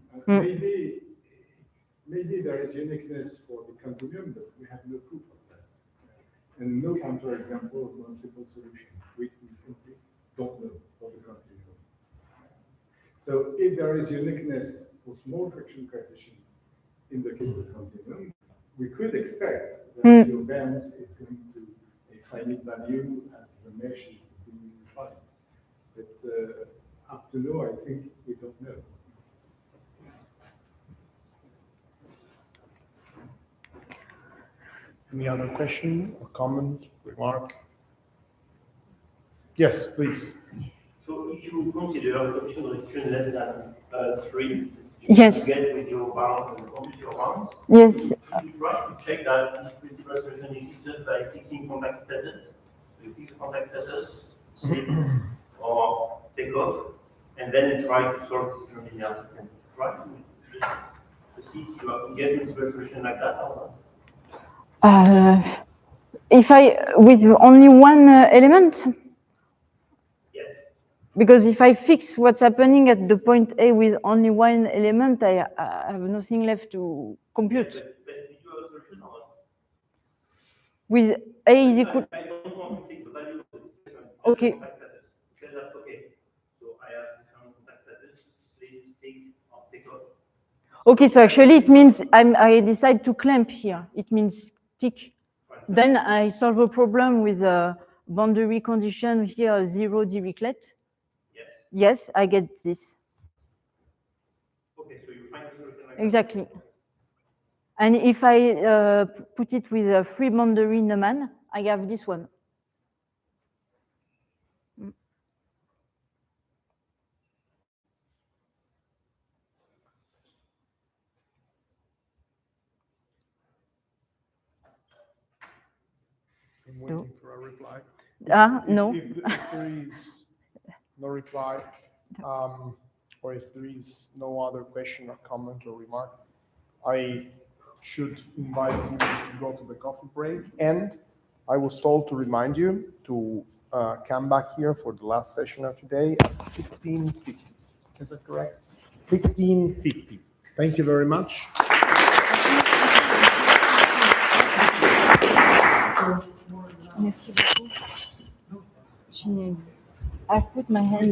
S10: Maybe there is uniqueness for the continuum, but we have no proof of that. And no counterexample of multiple solution. We simply don't know for the continuum. So if there is uniqueness for small friction coefficient in the case of the continuum, we could expect that your bounds is going to a finite value as the mesh is being refined. But up to now, I think we don't know.
S3: Any other question or comment, remark? Yes, please.
S8: So if you consider a coefficient restriction less than 3,
S9: yes,
S8: you get with your bound and computational
S11: your arms.
S9: Yes.
S11: If you try to check that discrete resolution is just by fixing contact status, you fix contact status, sleep, or take off, and then you try to solve this nonlinear system. Try to see if you get this resolution like that or not.
S9: If with only one element?
S11: Yes.
S9: Because if I fix what's happening at the point A with only one element, I have nothing left to compute.
S11: But did you have a solution or not?
S9: With A is equal.
S11: I don't want to fix the value of this equation.
S9: Okay.
S11: Contact status. Say that, okay. So I have different contact status, sleep, stick, or take off.
S9: Okay, so actually it means I decide to clamp here. It means tick. Then I solve a problem with a boundary condition here, 0 Dirichlet.
S11: Yes.
S9: Yes, I get this.
S11: Okay, so you find the solution like
S9: Exactly.
S11: that.
S9: And if I put it with a free boundary Neumann, I have this one.
S3: I'm waiting for a reply.
S9: No.
S3: If there is no reply, or if there is no other question or comment or remark, I should invite you to go to the coffee break. And I was told to remind you to come back here for the last session of today at 16:50. Is that correct? 16:50. Thank you very much.
S9: Merci beaucoup. I've put my hand